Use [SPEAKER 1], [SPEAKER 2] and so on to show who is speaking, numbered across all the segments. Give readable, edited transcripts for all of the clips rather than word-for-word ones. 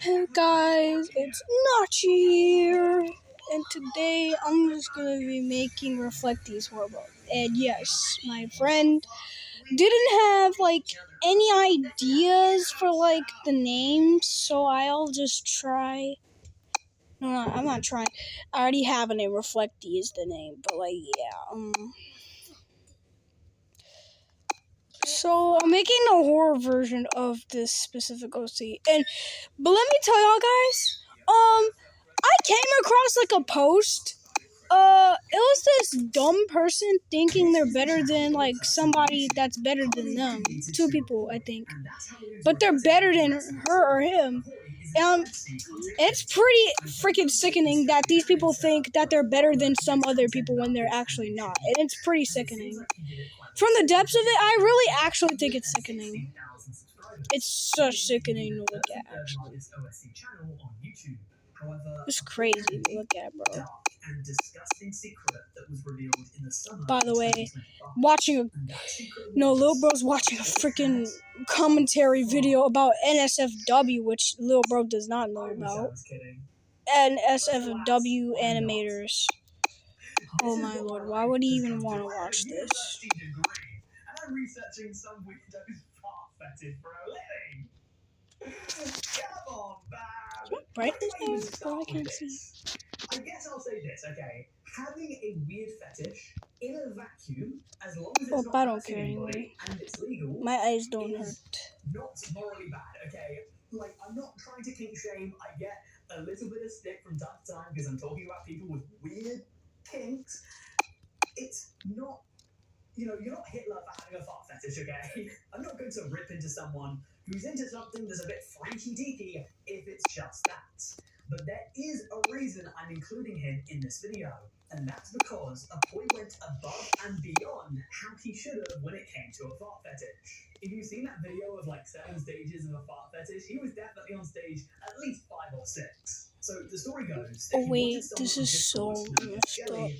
[SPEAKER 1] Hey guys, it's Nachi here, and today I'm just gonna be making reflecties horrible. And yes, my friend didn't have any ideas for the names, so I'll just try. No, I'm not trying. I already have a name. Reflecti is the name, but yeah. So I'm making a horror version of this specific OC, but let me tell y'all guys, I came across a post. It was this dumb person thinking they're better than somebody that's better than them. Two people, I think, but they're better than her or him. It's pretty freaking sickening that these people think that they're better than some other people when they're actually not, and it's pretty sickening. From the depths of it, I really actually think it's sickening. It's such sickening to look at, actually. It's crazy to look at, bro. By the way, Lil Bro's watching a freaking commentary video about NSFW, which Lil Bro does not know about. NSFW animators. Oh my lord, why would he even want to watch this? I'm researching some weirdo's fart fetish for a living. Come on, man. Is my brightness there? Bro, I can't see. I guess I'll say this, okay? Having a weird fetish in a vacuum, as long as it's not hurting anybody and it's legal, my eyes don't hurt. Not morally bad, okay? I'm not trying to kink shame. I get a little bit of stick from time to time because I'm talking about people with weird kinks. It's not, you're not Hitler for having a fart fetish, okay? I'm not going to rip into someone who's into something that's a bit freaky-deaky if it's just that. But there is a reason I'm including him in this video, and that's because a boy went above and beyond how he should have when it came to a fart fetish. If you've seen that video of 7 stages of a fart fetish, he was definitely on stage at least 5 or 6. So the story goes. Oh wait, this is so messed up.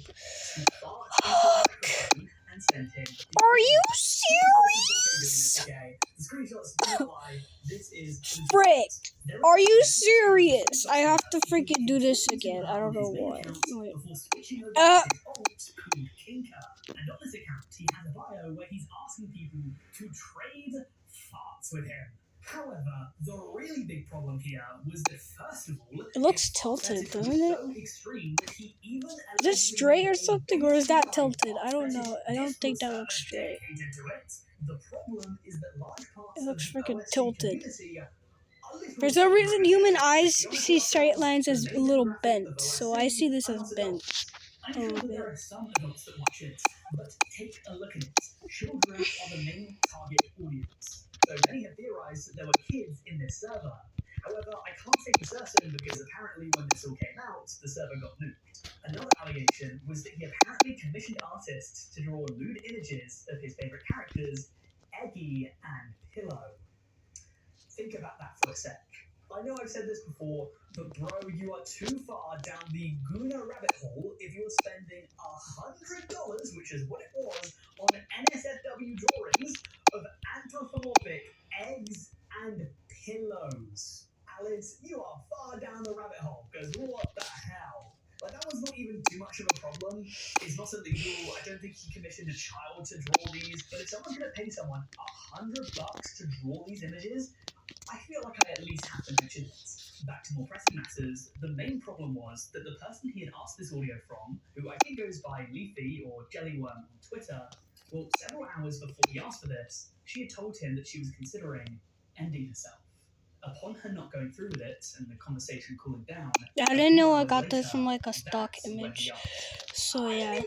[SPEAKER 1] Are you serious? Frick! Are you serious? I have to freaking do this again. I don't know why. Wait. And on this account, he has a bio where he's asking people to trade farts with him. However, the really big problem here was that first of all, it looks tilted, doesn't it? Is it straight or something, or is that tilted? I don't know. I don't think that looks straight. It looks freaking tilted. For some reason, human eyes see straight lines as a little bent, so I see this as bent. A little bit. There are some adults that watch it, but take a look at it. Children are the main target audience. So many have theorized that there were kids in this server. However, I can't say for certain because apparently when this all came out, the server got nuked. Another allegation was that he apparently commissioned artists to draw nude images of his favorite characters, Eggy and Pillow. Think about that for a sec. I know I've said this before, but bro, you are too far down the Guna rabbit hole if you're spending $100, which is what it was, on NSFW drawings of anthropomorphic eggs and pillows. Alice, you are far down the rabbit hole, because what the hell? That was not even too much of a problem. It's not illegal. I don't think he commissioned a child to draw these, but if someone's going to pay someone $100 to draw these images, I feel like I at least have to mention it. Back to more pressing matters, the main problem was that the person he had asked this audio from, who I think goes by Leafy or Jellyworm on Twitter, well, several hours before he asked for this, she had told him that she was considering ending herself. Upon her not going through with it and the conversation cooling down, I didn't know I got this from a stock image. So yeah,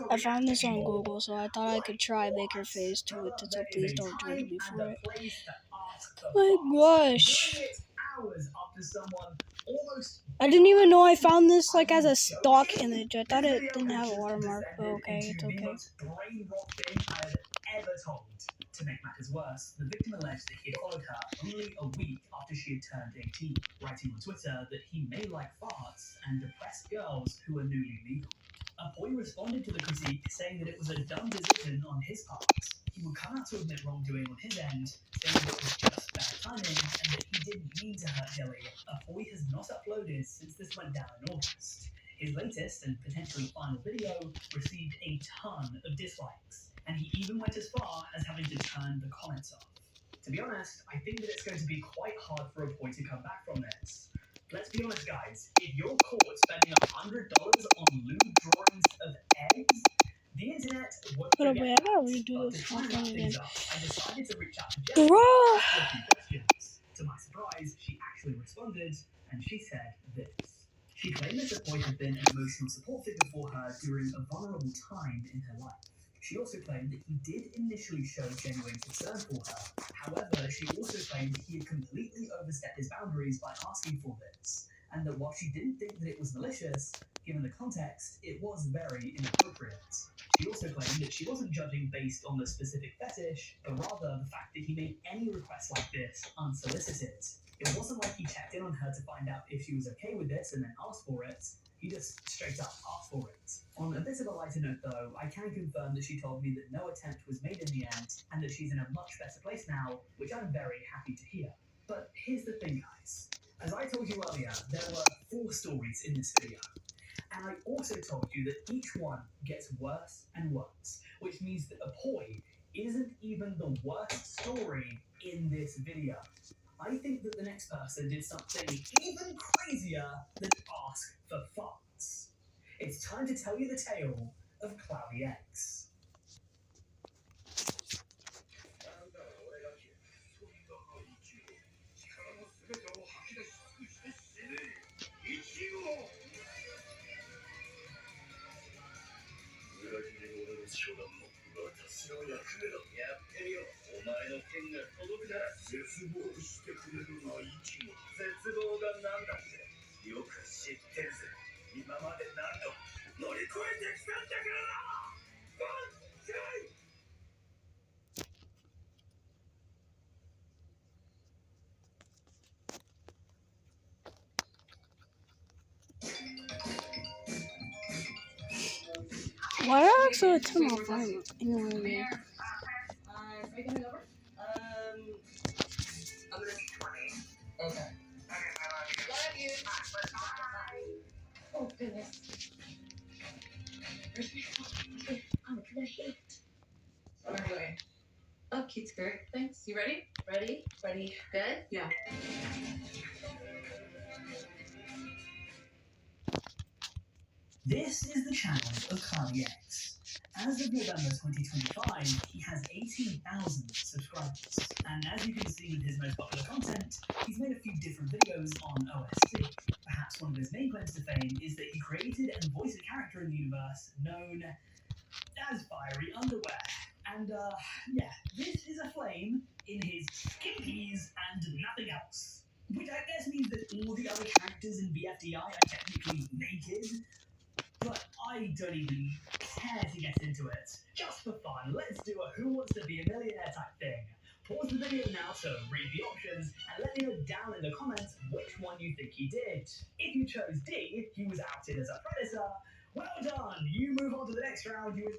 [SPEAKER 1] I found this on Google, so I thought I could try make her face to it. So please don't judge me for it. My gosh. I didn't even know I found this as a stock image. I thought it didn't have a watermark, but okay, it's okay. To make matters worse, the victim alleged that he had followed her only a week after she had turned 18, writing on Twitter that he may like farts and depressed girls who are newly legal. A boy responded to the critique saying that it was a dumb decision on his part. He would come out to admit wrongdoing on his end, saying that it was just bad
[SPEAKER 2] returning and that he didn't mean to hurt Joey, Ahoy has not uploaded since this went down in August. His latest and potentially final video received a ton of dislikes, and he even went as far as having to turn the comments off. To be honest, I think that it's going to be quite hard for Ahoy to come back from this. Let's be honest, guys, if you're caught spending $100 on lewd drawings of eggs, the internet would forget
[SPEAKER 1] Wait, I gotta
[SPEAKER 2] that.
[SPEAKER 1] redo
[SPEAKER 2] But
[SPEAKER 1] this
[SPEAKER 2] to try and
[SPEAKER 1] whole
[SPEAKER 2] wrap
[SPEAKER 1] thing
[SPEAKER 2] things
[SPEAKER 1] again.
[SPEAKER 2] up, I decided to reach out to Jen and
[SPEAKER 1] Bruh!
[SPEAKER 2] ask her a few questions. To my surprise, she actually responded, and she said this. She claimed that Ahoy had been an emotional support figure for her during a vulnerable time in her life. She also claimed that he did initially show genuine concern for her. However, she also claimed he had completely overstepped his boundaries by asking for this, and that while she didn't think that it was malicious, given the context, it was very inappropriate. She also claimed that she wasn't judging based on the specific fetish, but rather the fact that he made any requests like this unsolicited. It wasn't like he checked in on her to find out if she was okay with this and then asked for it. He just straight up asked for it. On a bit of a lighter note though, I can confirm that she told me that no attempt was made in the end, and that she's in a much better place now, which I'm very happy to hear. But here's the thing, guys. As I told you earlier, there were 4 stories in this video. And I also told you that each one gets worse and worse, which means that Ahoy isn't even the worst story in this video. I think that the next person did something even crazier than ask for farts. It's time to tell you the tale of Cloudy Eggs.
[SPEAKER 1] Why did I actually turn off volume? Anyway,
[SPEAKER 3] Are you coming over? I'm gonna be 20. Okay. Love you. Oh, goodness. Where's my phone? Okay. Oh, can I hit? What are we doing? Oh, cute skirt. Thanks. You ready? Ready? Ready. Good? Yeah.
[SPEAKER 2] This is the channel of Cloudy Eggs. As of November 2025, he has 18,000 subscribers. And as you can see with his most popular content, he's made a few different videos on OSC. Perhaps one of his main claims to fame is that he created and voiced a character in the universe known as Fiery Underwear. And yeah, this is a flame in his skimpies and nothing else. Which I guess means that all the other characters in BFDI are technically naked. But I don't even care to get into it. Just for fun, let's do a Who Wants to Be a Millionaire type thing. Pause the video now to read the options and let me know down in the comments which one you think he did. If you chose D, he was outed as a predator, well done! You move on to the next round, you win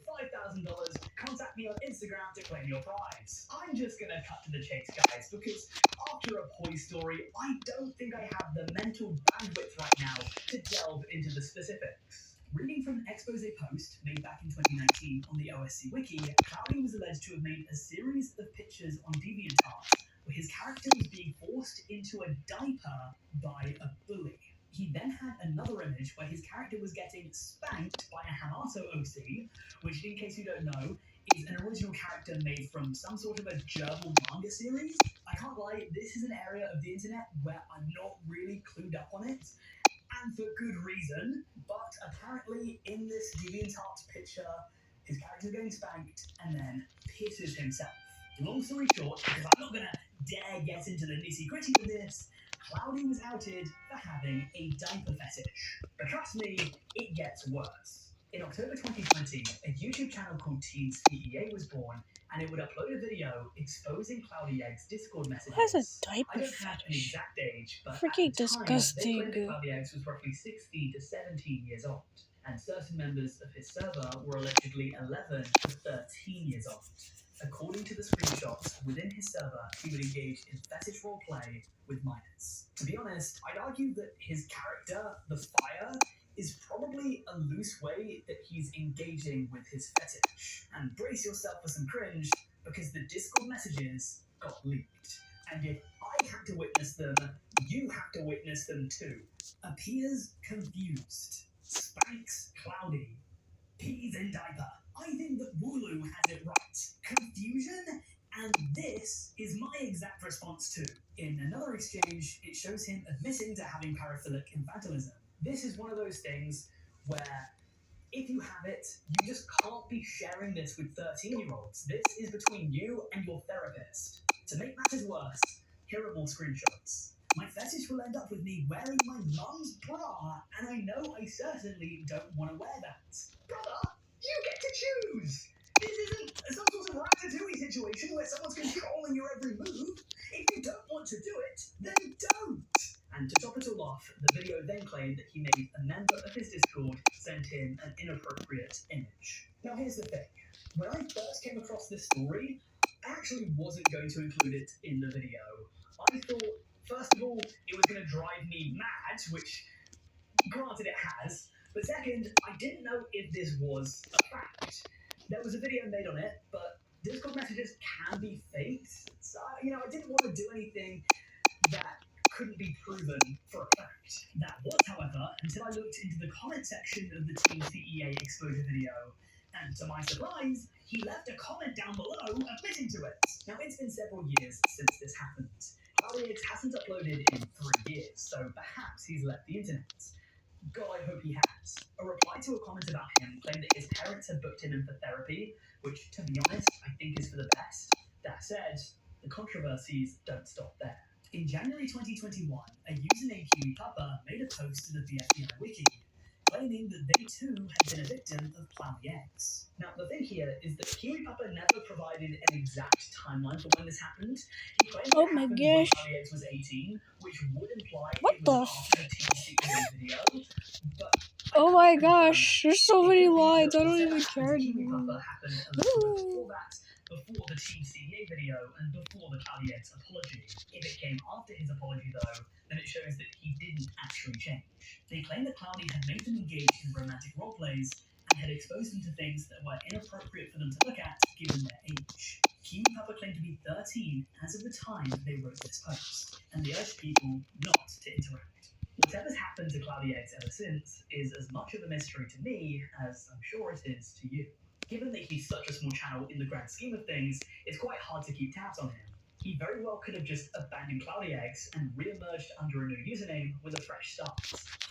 [SPEAKER 2] $5,000. Contact me on Instagram to claim your prize. I'm just gonna cut to the chase, guys, because after a Poi story, I don't think I have the mental bandwidth right now to delve into the specifics. Reading from an expose post made back in 2019 on the OSC Wiki, Cloudy was alleged to have made a series of pictures on DeviantArt where his character was being forced into a diaper by a bully. He then had another image where his character was getting spanked by a Hamato OC, which, in case you don't know, is an original character made from some sort of a gerbil manga series. I can't lie, this is an area of the internet where I'm not really clued up on it. And for good reason, but apparently in this DeviantArt picture, his character's getting spanked and then pisses himself. Long story short, because I'm not gonna dare get into the nitty-gritty of this, Cloudy was outed for having a diaper fetish. But trust me, it gets worse. In October 2020, a YouTube channel called Teens PEA was born, and it would upload a video exposing Cloudy Eggs' Discord messages.
[SPEAKER 1] Who has a diaper
[SPEAKER 2] I don't have an
[SPEAKER 1] fetish?
[SPEAKER 2] exact age, but
[SPEAKER 1] Freaking
[SPEAKER 2] at the time,
[SPEAKER 1] disgusting.
[SPEAKER 2] they claimed that Cloudy Eggs was roughly 16 to 17 years old, and certain members of his server were allegedly 11 to 13 years old. According to the screenshots within his server, he would engage in fetish roleplay with minors. To be honest, I'd argue that his character, the Fire, is probably a loose way that he's engaging with his fetish. And brace yourself for some cringe, because the Discord messages got leaked. And if I had to witness them, you have to witness them too. Appears confused. Spanks cloudy. Peas in diaper. I think that Wooloo has it right. Confusion, and this is my exact response too. In another exchange, it shows him admitting to having paraphilic infantilism. This is one of those things where if you have it, you just can't be sharing this with 13-year-olds. This is between you and your therapist. To make matters worse, here are more screenshots. My fetish will end up with me wearing my mum's bra, and I know I certainly don't want to wear that. Brother, you get to choose! This isn't some sort of Ratatouille situation where someone's controlling your every move. If you don't want to do it, then don't! And to top it all off, the video then claimed that he made a member of his Discord send him an inappropriate image. Now here's the thing. When I first came across this story, I actually wasn't going to include it in the video. I thought, first of all, it was going to drive me mad, which, granted it has, but second, I didn't know if this was a fact. There was a video made on it, but Discord messages can be faked, so, I didn't want to do anything that couldn't be proven for a fact. That was, however, until I looked into the comment section of the Team CEA exposure video, and to my surprise, he left a comment down below admitting to it. Now, it's been several years since this happened. CloudX hasn't uploaded in 3 years, so perhaps he's left the internet. God, I hope he has. A reply to a comment about him claimed that his parents had booked him in for therapy, which, to be honest, I think is for the best. That said, the controversies don't stop there. In January 2021, a user named Kiwi Papa made a post to the FBI wiki, claiming that they too had been a victim of cloudy eggs. Now, the thing here is that Kiwi Papa never provided an exact timeline for when this happened. He claimed it happened when Cloudy Eggs was 18, which would imply it was after the TCA video. But
[SPEAKER 1] oh my gosh, there's so many lines, I don't even care
[SPEAKER 2] Kiwi
[SPEAKER 1] anymore.
[SPEAKER 2] Papa happened a little bit before that, before the Team CEA video, and before the Cloudy Eggs apology. If it came after his apology, though, then it shows that he didn't actually change. They claim that Cloudy had made them engage in romantic roleplays and had exposed them to things that were inappropriate for them to look at given their age. Kiwi Papa claimed to be 13 as of the time they wrote this post, and they urged people not to interact. Whatever's happened to Cloudy Eggs ever since is as much of a mystery to me as I'm sure it is to you. Given that he's such a small channel in the grand scheme of things, it's quite hard to keep tabs on him. He very well could have just abandoned Cloudy Eggs and re-emerged under a new username with a fresh start.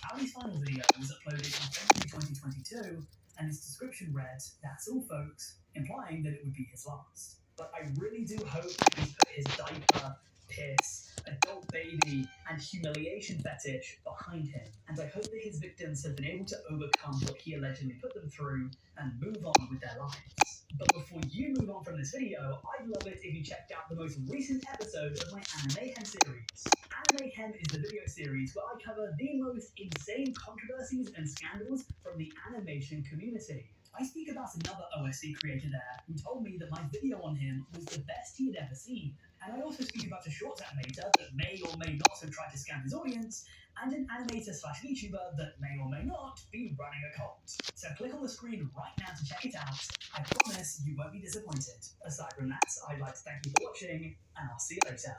[SPEAKER 2] Cloudy's final video was uploaded in February 2022, and his description read, "That's all folks," implying that it would be his last. But I really do hope that he's put his diaper, piss, adult baby, and humiliation fetish behind him, and I hope that his victims have been able to overcome what he allegedly put them through and move on with their lives. But before you move on from this video, I'd love it if you checked out the most recent episode of my Anime Hem series. Anime Hem is the video series where I cover the most insane controversies and scandals from the animation community. I speak about another OSC creator there who told me that my video on him was the best he had ever seen. And I also speak about a shorts animator that may or may not have tried to scam his audience, and an animator/VTuber that may or may not be running a cult. So click on the screen right now to check it out. I promise you won't be disappointed. Aside from that, I'd like to thank you for watching, and I'll see you later.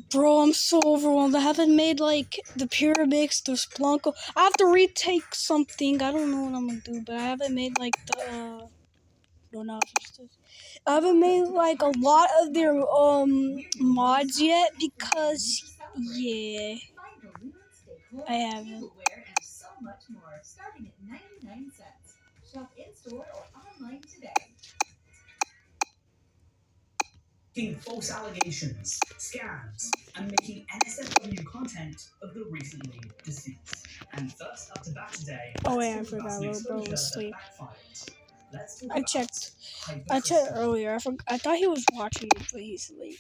[SPEAKER 1] Bro, I'm so overwhelmed. I haven't made like the Pyramix, the Splunko. I have to retake something. I don't know what I'm gonna do, but I haven't made like the I haven't made like a lot of their mods yet because yeah, I haven't.
[SPEAKER 3] And so much more, starting at 99 cents. Shop in store or online today.
[SPEAKER 2] Making false allegations, scams, and making NSFW content of the recently deceased. And first up to bat today,
[SPEAKER 1] Oh yeah, I forgot. Bro was asleep. I checked earlier. I thought he was watching it, but he's asleep.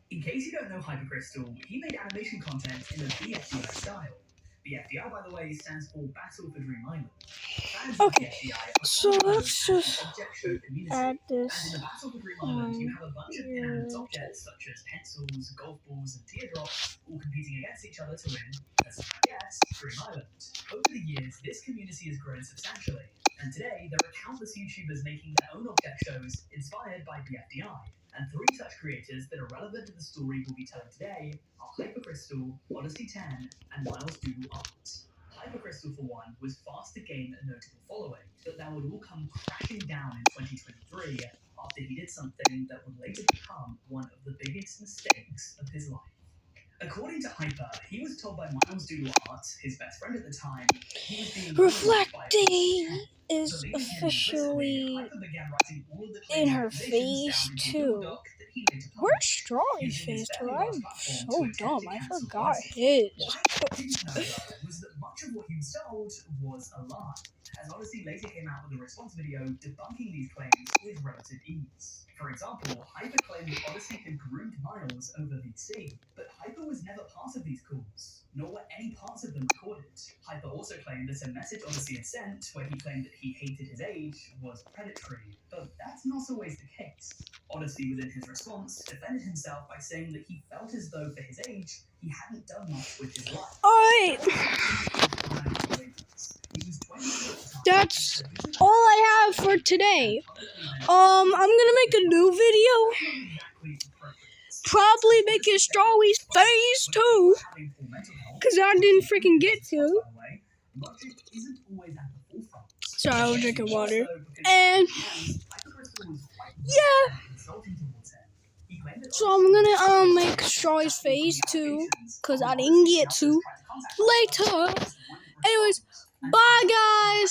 [SPEAKER 2] In case you don't know Hypercrystal, he made animation content in a BFUS style. The FDI, by the way, stands for Battle for Dream Island. Fans of
[SPEAKER 1] Okay,
[SPEAKER 2] the FDI are
[SPEAKER 1] so
[SPEAKER 2] known
[SPEAKER 1] let's
[SPEAKER 2] as
[SPEAKER 1] just
[SPEAKER 2] the object show community.
[SPEAKER 1] add
[SPEAKER 2] And in
[SPEAKER 1] this
[SPEAKER 2] the Battle for Dream Island, you
[SPEAKER 1] on
[SPEAKER 2] have a bunch of
[SPEAKER 1] here.
[SPEAKER 2] inanimate objects such as pencils, golf balls, and teardrops, all competing against each other to win, as you might guess, Dream Island. Over the years, this community has grown substantially, and today there are countless YouTubers making their own object shows inspired by the FDI. And 3 such creators that are relevant to the story we'll be telling today are Hypercrystal, Odyssey 10, and Miles Doodle Art. Hypercrystal, for one, was fast to gain a notable following, but that would all come crashing down in 2023 after he did something that would later become one of the biggest mistakes of his life. According to Hyper, he was told by Miles Doodle Art, his best friend at the time, he was being
[SPEAKER 1] Reflecti is officially in her face too. Where's Strawberry's face too? I'm so dumb. I forgot his.
[SPEAKER 2] What he didn't know, though, was that much of what he was told was a lie, as Odyssey later came out with a response video debunking these claims with relative ease. For example, Hyper claimed that Odyssey had groomed Miles over VC, but Hyper was never part of these calls, nor were any parts of them recorded. Hyper also claimed that a message Odyssey had sent, where he claimed that he hated his age, was predatory, but that's not always the case. Odyssey, within his response, defended himself by saying that he felt as though, for his age, he hadn't done much with his life.
[SPEAKER 1] Alright, that's all I have for today. I'm gonna make a new video. Probably make a Strawberry's face too, cause I didn't freaking get to. Sorry, I was drinking water. And yeah, so I'm gonna make Strawberry's face too, cause I didn't get to later. Anyways, bye guys.